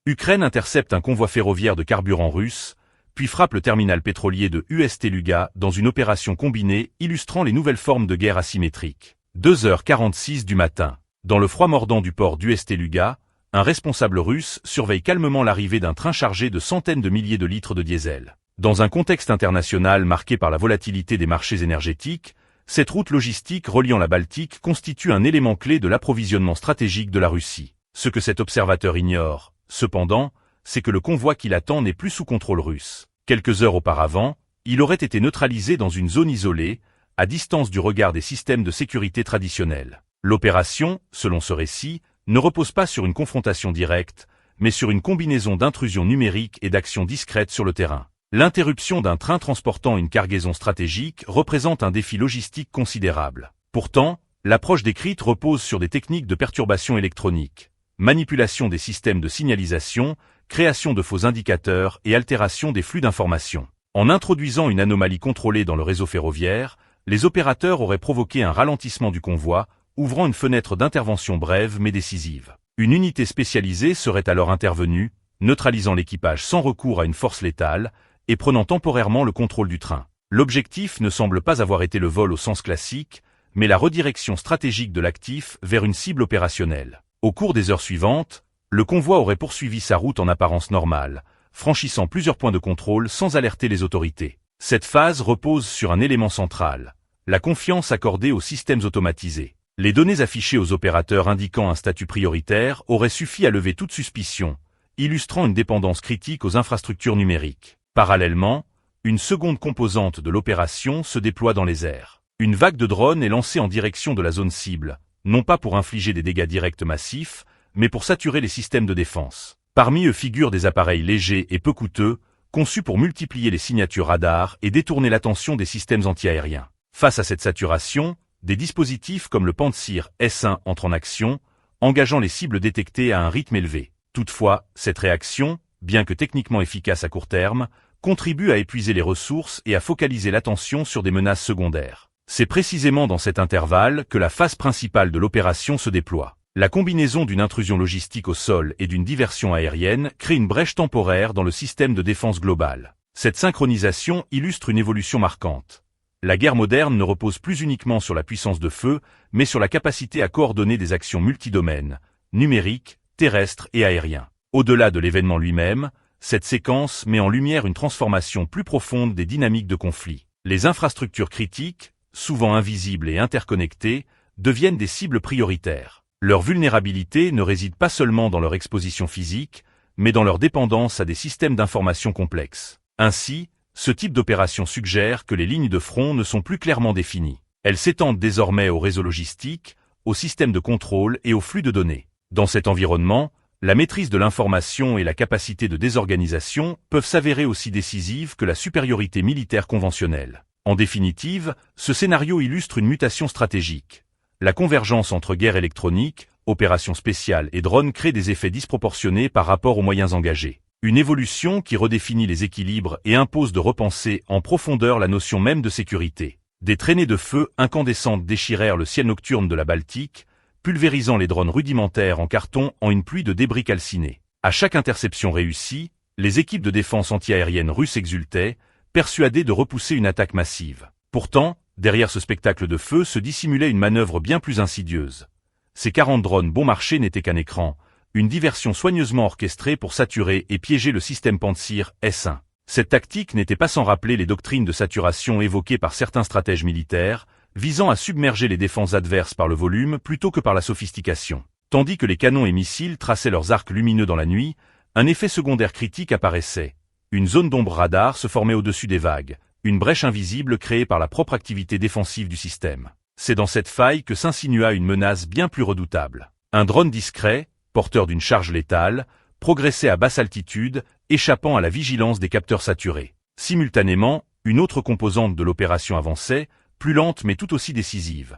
Ukraine intercepte un convoi ferroviaire de carburant russe, puis frappe le terminal pétrolier de Ust-Luga dans une opération combinée illustrant les nouvelles formes de guerre asymétrique. 2h46 du matin. Dans le froid mordant du port d'Ust-Luga, un responsable russe surveille calmement l'arrivée d'un train chargé de centaines de milliers de litres de diesel. Dans un contexte international marqué par la volatilité des marchés énergétiques, cette route logistique reliant la Baltique constitue un élément clé de l'approvisionnement stratégique de la Russie. Ce que cet observateur ignore, cependant, c'est que le convoi qui l'attend n'est plus sous contrôle russe. Quelques heures auparavant, il aurait été neutralisé dans une zone isolée, à distance du regard des systèmes de sécurité traditionnels. L'opération, selon ce récit, ne repose pas sur une confrontation directe, mais sur une combinaison d'intrusions numériques et d'actions discrètes sur le terrain. L'interruption d'un train transportant une cargaison stratégique représente un défi logistique considérable. Pourtant, l'approche décrite repose sur des techniques de perturbation électronique, manipulation des systèmes de signalisation, création de faux indicateurs et altération des flux d'informations. En introduisant une anomalie contrôlée dans le réseau ferroviaire, les opérateurs auraient provoqué un ralentissement du convoi, ouvrant une fenêtre d'intervention brève mais décisive. Une unité spécialisée serait alors intervenue, neutralisant l'équipage sans recours à une force létale, et prenant temporairement le contrôle du train. L'objectif ne semble pas avoir été le vol au sens classique, mais la redirection stratégique de l'actif vers une cible opérationnelle. Au cours des heures suivantes, le convoi aurait poursuivi sa route en apparence normale, franchissant plusieurs points de contrôle sans alerter les autorités. Cette phase repose sur un élément central, la confiance accordée aux systèmes automatisés. Les données affichées aux opérateurs indiquant un statut prioritaire auraient suffi à lever toute suspicion, illustrant une dépendance critique aux infrastructures numériques. Parallèlement, une seconde composante de l'opération se déploie dans les airs. Une vague de drones est lancée en direction de la zone cible, non pas pour infliger des dégâts directs massifs, mais pour saturer les systèmes de défense. Parmi eux figurent des appareils légers et peu coûteux, conçus pour multiplier les signatures radars et détourner l'attention des systèmes antiaériens. Face à cette saturation, des dispositifs comme le Pantsir S1 entrent en action, engageant les cibles détectées à un rythme élevé. Toutefois, cette réaction, bien que techniquement efficace à court terme, contribue à épuiser les ressources et à focaliser l'attention sur des menaces secondaires. C'est précisément dans cet intervalle que la phase principale de l'opération se déploie. La combinaison d'une intrusion logistique au sol et d'une diversion aérienne crée une brèche temporaire dans le système de défense global. Cette synchronisation illustre une évolution marquante. La guerre moderne ne repose plus uniquement sur la puissance de feu, mais sur la capacité à coordonner des actions multidomaines, numériques, terrestres et aériens. Au-delà de l'événement lui-même, cette séquence met en lumière une transformation plus profonde des dynamiques de conflit. Les infrastructures critiques, souvent invisibles et interconnectées, deviennent des cibles prioritaires. Leur vulnérabilité ne réside pas seulement dans leur exposition physique, mais dans leur dépendance à des systèmes d'information complexes. Ainsi, ce type d'opération suggère que les lignes de front ne sont plus clairement définies. Elles s'étendent désormais au réseau logistique, aux systèmes de contrôle et aux flux de données. Dans cet environnement, la maîtrise de l'information et la capacité de désorganisation peuvent s'avérer aussi décisives que la supériorité militaire conventionnelle. En définitive, ce scénario illustre une mutation stratégique. La convergence entre guerre électronique, opérations spéciales et drones crée des effets disproportionnés par rapport aux moyens engagés. Une évolution qui redéfinit les équilibres et impose de repenser en profondeur la notion même de sécurité. Des traînées de feu incandescentes déchirèrent le ciel nocturne de la Baltique, pulvérisant les drones rudimentaires en carton en une pluie de débris calcinés. À chaque interception réussie, les équipes de défense antiaérienne russes exultaient, persuadées de repousser une attaque massive. Pourtant, derrière ce spectacle de feu se dissimulait une manœuvre bien plus insidieuse. Ces 40 drones bon marché n'étaient qu'un écran, une diversion soigneusement orchestrée pour saturer et piéger le système Pantsir S1. Cette tactique n'était pas sans rappeler les doctrines de saturation évoquées par certains stratèges militaires, visant à submerger les défenses adverses par le volume plutôt que par la sophistication. Tandis que les canons et missiles traçaient leurs arcs lumineux dans la nuit, un effet secondaire critique apparaissait. Une zone d'ombre radar se formait au-dessus des vagues, une brèche invisible créée par la propre activité défensive du système. C'est dans cette faille que s'insinua une menace bien plus redoutable. Un drone discret, porteur d'une charge létale, progressait à basse altitude, échappant à la vigilance des capteurs saturés. Simultanément, une autre composante de l'opération avançait, plus lente mais tout aussi décisive.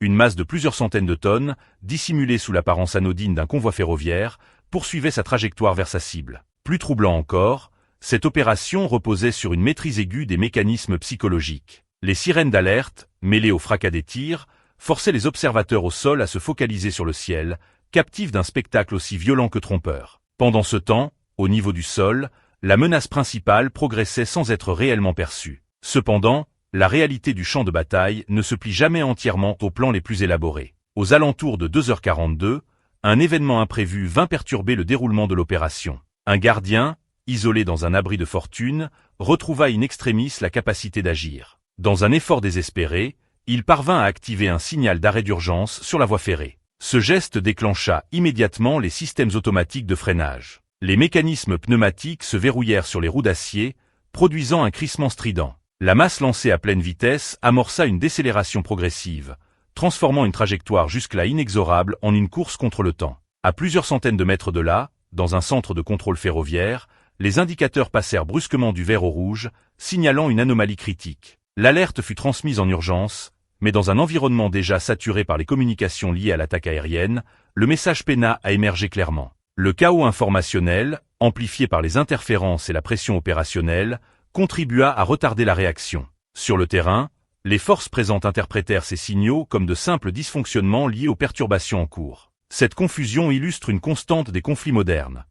Une masse de plusieurs centaines de tonnes, dissimulée sous l'apparence anodine d'un convoi ferroviaire, poursuivait sa trajectoire vers sa cible. Plus troublant encore, cette opération reposait sur une maîtrise aiguë des mécanismes psychologiques. Les sirènes d'alerte, mêlées au fracas des tirs, forçaient les observateurs au sol à se focaliser sur le ciel, captifs d'un spectacle aussi violent que trompeur. Pendant ce temps, au niveau du sol, la menace principale progressait sans être réellement perçue. Cependant, la réalité du champ de bataille ne se plie jamais entièrement aux plans les plus élaborés. Aux alentours de 2h42, un événement imprévu vint perturber le déroulement de l'opération. Un gardien, isolé dans un abri de fortune, retrouva in extremis la capacité d'agir. Dans un effort désespéré, il parvint à activer un signal d'arrêt d'urgence sur la voie ferrée. Ce geste déclencha immédiatement les systèmes automatiques de freinage. Les mécanismes pneumatiques se verrouillèrent sur les roues d'acier, produisant un crissement strident. La masse lancée à pleine vitesse amorça une décélération progressive, transformant une trajectoire jusque-là inexorable en une course contre le temps. À plusieurs centaines de mètres de là, dans un centre de contrôle ferroviaire, les indicateurs passèrent brusquement du vert au rouge, signalant une anomalie critique. L'alerte fut transmise en urgence, mais dans un environnement déjà saturé par les communications liées à l'attaque aérienne, le message peina à émerger clairement. Le chaos informationnel, amplifié par les interférences et la pression opérationnelle, contribua à retarder la réaction. Sur le terrain, les forces présentes interprétèrent ces signaux comme de simples dysfonctionnements liés aux perturbations en cours. Cette confusion illustre une constante des conflits modernes.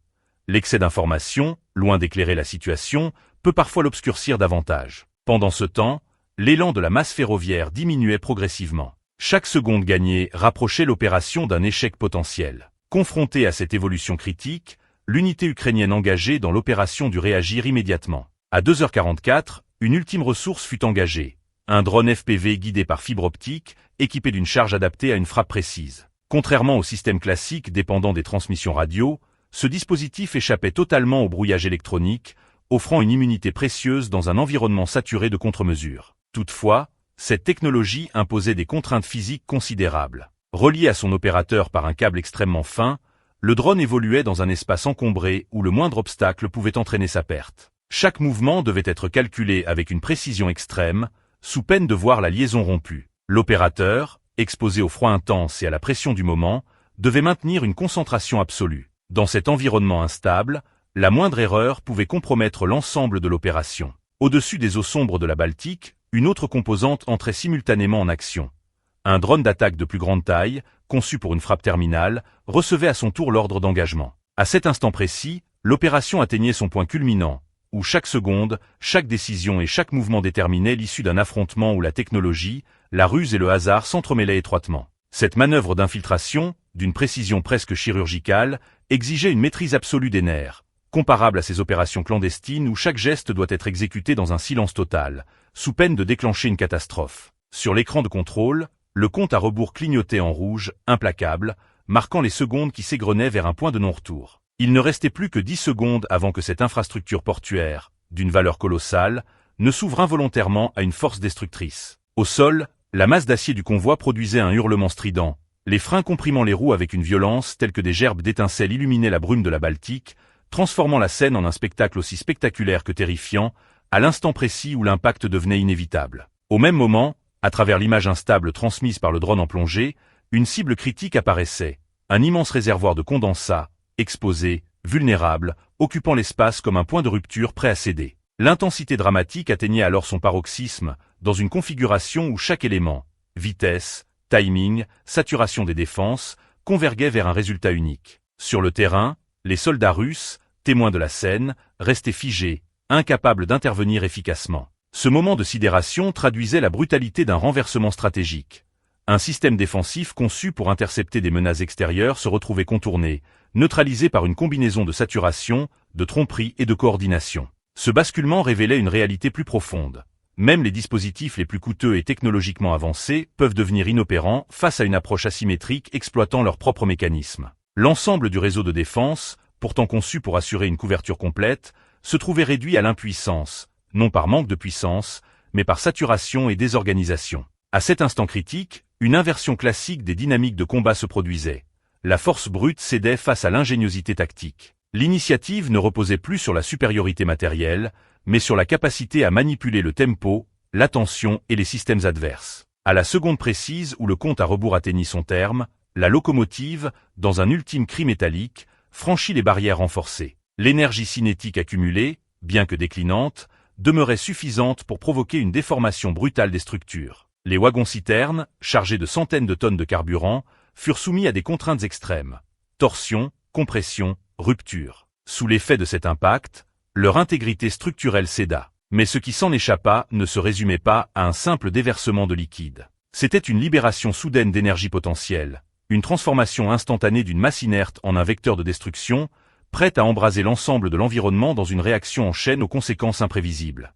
L'excès d'information, loin d'éclairer la situation, peut parfois l'obscurcir davantage. Pendant ce temps, l'élan de la masse ferroviaire diminuait progressivement. Chaque seconde gagnée rapprochait l'opération d'un échec potentiel. Confrontée à cette évolution critique, l'unité ukrainienne engagée dans l'opération dut réagir immédiatement. À 2h44, une ultime ressource fut engagée. Un drone FPV guidé par fibre optique, équipé d'une charge adaptée à une frappe précise. Contrairement au système classique dépendant des transmissions radio, ce dispositif échappait totalement au brouillage électronique, offrant une immunité précieuse dans un environnement saturé de contre-mesures. Toutefois, cette technologie imposait des contraintes physiques considérables. Relié à son opérateur par un câble extrêmement fin, le drone évoluait dans un espace encombré où le moindre obstacle pouvait entraîner sa perte. Chaque mouvement devait être calculé avec une précision extrême, sous peine de voir la liaison rompue. L'opérateur, exposé au froid intense et à la pression du moment, devait maintenir une concentration absolue. Dans cet environnement instable, la moindre erreur pouvait compromettre l'ensemble de l'opération. Au-dessus des eaux sombres de la Baltique, une autre composante entrait simultanément en action. Un drone d'attaque de plus grande taille, conçu pour une frappe terminale, recevait à son tour l'ordre d'engagement. À cet instant précis, l'opération atteignait son point culminant, où chaque seconde, chaque décision et chaque mouvement déterminait l'issue d'un affrontement où la technologie, la ruse et le hasard s'entremêlaient étroitement. Cette manœuvre d'infiltration, d'une précision presque chirurgicale, exigeait une maîtrise absolue des nerfs, comparable à ces opérations clandestines où chaque geste doit être exécuté dans un silence total, sous peine de déclencher une catastrophe. Sur l'écran de contrôle, le compte à rebours clignotait en rouge, implacable, marquant les secondes qui s'égrenaient vers un point de non-retour. Il ne restait plus que 10 secondes avant que cette infrastructure portuaire, d'une valeur colossale, ne s'ouvre involontairement à une force destructrice. Au sol, la masse d'acier du convoi produisait un hurlement strident, les freins comprimant les roues avec une violence telle que des gerbes d'étincelles illuminaient la brume de la Baltique, transformant la scène en un spectacle aussi spectaculaire que terrifiant, à l'instant précis où l'impact devenait inévitable. Au même moment, à travers l'image instable transmise par le drone en plongée, une cible critique apparaissait, un immense réservoir de condensat, exposé, vulnérable, occupant l'espace comme un point de rupture prêt à céder. L'intensité dramatique atteignait alors son paroxysme, dans une configuration où chaque élément, vitesse, timing, saturation des défenses, convergeait vers un résultat unique. Sur le terrain, les soldats russes, témoins de la scène, restaient figés, incapables d'intervenir efficacement. Ce moment de sidération traduisait la brutalité d'un renversement stratégique. Un système défensif conçu pour intercepter des menaces extérieures se retrouvait contourné, neutralisé par une combinaison de saturation, de tromperie et de coordination. Ce basculement révélait une réalité plus profonde. Même les dispositifs les plus coûteux et technologiquement avancés peuvent devenir inopérants face à une approche asymétrique exploitant leurs propres mécanismes. L'ensemble du réseau de défense, pourtant conçu pour assurer une couverture complète, se trouvait réduit à l'impuissance, non par manque de puissance, mais par saturation et désorganisation. À cet instant critique, une inversion classique des dynamiques de combat se produisait. La force brute cédait face à l'ingéniosité tactique. L'initiative ne reposait plus sur la supériorité matérielle, mais sur la capacité à manipuler le tempo, l'attention et les systèmes adverses. À la seconde précise où le compte à rebours atteignit son terme, la locomotive, dans un ultime cri métallique, franchit les barrières renforcées. L'énergie cinétique accumulée, bien que déclinante, demeurait suffisante pour provoquer une déformation brutale des structures. Les wagons-citernes, chargés de centaines de tonnes de carburant, furent soumis à des contraintes extrêmes. Torsion, compression, rupture. Sous l'effet de cet impact, leur intégrité structurelle céda. Mais ce qui s'en échappa ne se résumait pas à un simple déversement de liquide. C'était une libération soudaine d'énergie potentielle, une transformation instantanée d'une masse inerte en un vecteur de destruction, prête à embraser l'ensemble de l'environnement dans une réaction en chaîne aux conséquences imprévisibles.